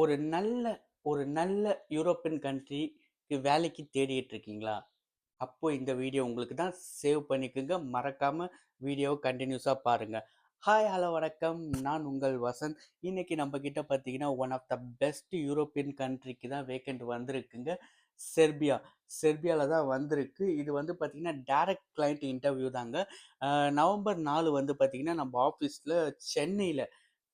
ஒரு நல்ல ஒரு நல்ல யூரோப்பியன் கண்ட்ரிக்கு வேலைக்கு தேடிட்டு இருக்கீங்களா? அப்போ இந்த வீடியோ உங்களுக்கு தான். சேவ் பண்ணிக்கங்க. மறக்காம வீடியோவ கன்டினியூஸா பாருங்க. ஹாய், ஹலோ, வணக்கம். நான் உங்கள் வசந்த். இன்னைக்கு நம்ம கிட்ட பார்த்தீங்கன்னா, one of the best european கண்ட்ரிக்கு தான் வேக்கன்ட் வந்திருக்குங்க. செர்பியா. செர்பியால தான் வந்திருக்கு. இது வந்து பார்த்தீங்கன்னா, டைரக்ட் கிளையன்ட் இன்டர்வியூ தாங்க. நவம்பர் 4 வந்து பார்த்தீங்கன்னா, நம்ம ஆஃபீஸ்ல சென்னையில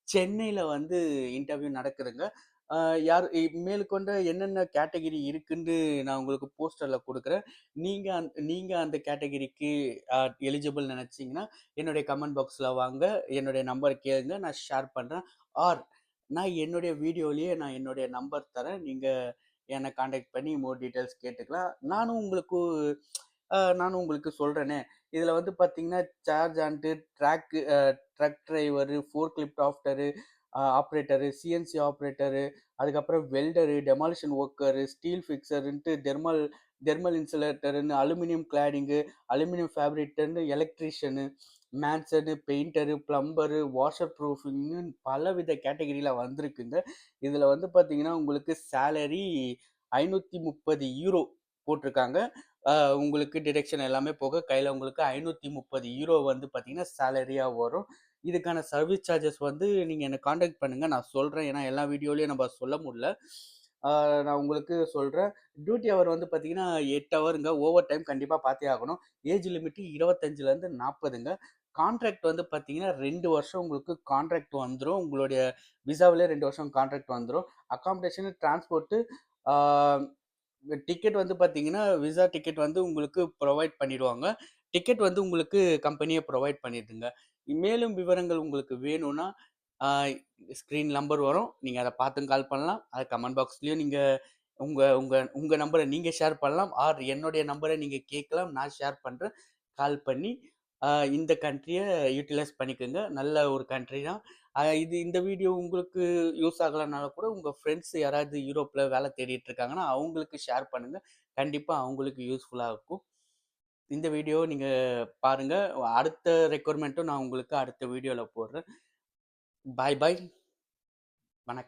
சென்னையில வந்து இன்டர்வியூ நடக்குதுங்க. அ யார் மேற்கொண்டு என்னென்ன கேட்டகரி இருக்குன்னு நான் உங்களுக்கு போஸ்டர்ல குடுக்குறேன். நீங்க அந்த கேட்டகரிக்கு அ எலிஜிபிள் நெனச்சீங்கன்னா, என்னுடைய கமெண்ட் பாக்ஸ்ல வாங்க. என்னுடைய நம்பர் கேளுங்க. நான் ஷேர் பண்றேன். ஆர் நான் என்னுடைய வீடியோலயே நான் என்னுடைய நம்பர் தரேன். நீங்க என்ன கான்டாக்ட் பண்ணி மோர் டீட்டெயில்ஸ் கேட்டுக்கலாம். நானும் உங்களுக்கு சொல்றேனே. இதுல வந்து பார்த்தீங்கன்னா, charge hand, truck driver, fork lift operator, CNC operator, அதுக்கப்புறம் வெல்டரு, டெமாலிஷன் ஒர்க்கரு, ஸ்டீல் ஃபிக்சர்ன்ட்டு தெர்மல் இன்சுலேட்டர்ன்னு, அலுமினியம் கிளாடிங்கு, அலுமினியம் ஃபேப்ரிட்டர்ன்னு, electrician, mason, painter, plumber, water ப்ரூஃபிங்ன்னு பலவித கேட்டகரியில வந்திருக்குங்க. இதுல வந்து பார்த்தீங்கன்னா, உங்களுக்கு சேலரி €530 போட்டிருக்காங்க. அ உங்களுக்கு டிடக்ஷன் எல்லாமே போக கையில உங்களுக்கு €530 வந்து பார்த்தீங்கன்னா, சேலரியா வரும். இதுக்கான சர்வீஸ் சார்ஜஸ் வந்து நீங்க என்ன கான்டாக்ட் பண்ணுங்க. நான் சொல்றேன். ஏன்னா, எல்லா வீடியோலயும் நம்ம சொல்ல முடியல. ஆ நான் உங்களுக்கு சொல்றேன். டியூட்டி ஹவர் வந்து பார்த்தீங்கன்னா, 8 ஹவருங்க. ஓவர் டைம் கண்டிப்பா பார்த்தே ஆகணும். ஏஜ் லிமிட் 25லேருந்து 40ங்க. கான்ட்ராக்ட் வந்து பார்த்தீங்கன்னா, 2 வருஷம் உங்களுக்கு கான்ட்ராக்ட் வந்துரும். உங்களுடைய விசாவிலே 2 வருஷம் கான்ட்ராக்ட் வந்துரும். அக்காமடேஷன், டிரான்ஸ்போர்ட்டு, ஆ டிக்கெட் வந்து பார்த்தீங்கன்னா, விசா டிக்கெட் வந்து உங்களுக்கு புரொவைட் பண்ணிடுவாங்க. டிக்கெட் வந்து உங்களுக்கு கம்பெனியே புரொவைட் பண்ணிடுதுங்க. மேலும் விவரங்கள் உங்களுக்கு வேணும்னா, ஆ ஸ்க்ரீன் நம்பர் வரும். நீங்க அத பார்த்தும் கால் பண்ணலாம். அது கமெண்ட் பாக்ஸ்லயும் நீங்க உங்க உங்க உங்க நம்பர நீங்க ஷேர் பண்ணலாம். ஆர் என்னுடைய நம்பர நீங்க கேட்கலாம். நான் ஷேர் பண்றேன். கால் பண்ணி அ இந்த கண்ட்ரிய யூட்டிலைஸ் பண்ணிக்கங்க. நல்ல ஒரு கண்ட்ரி தான். இந்த வீடியோ உங்களுக்கு யூஸ் ஆகலனாலும் கூட, உங்க ஃப்ரெண்ட்ஸ் யாராவது யூரோப்ல வேலை தேடிட்டு இருக்காங்கன்னா, அவங்களுக்கு ஷேர் பண்ணுங்க. கண்டிப்பா அவங்களுக்கு யூஸ்ஃபுல்லா இருக்கும். இந்த வீடியோ நீங்க பாருங்க. அடுத்த ரெக்யர்மென்ட்டும் நான் உங்களுக்கு அடுத்த வீடியோல போடுறேன். பாய் பாய். வணக்கம்.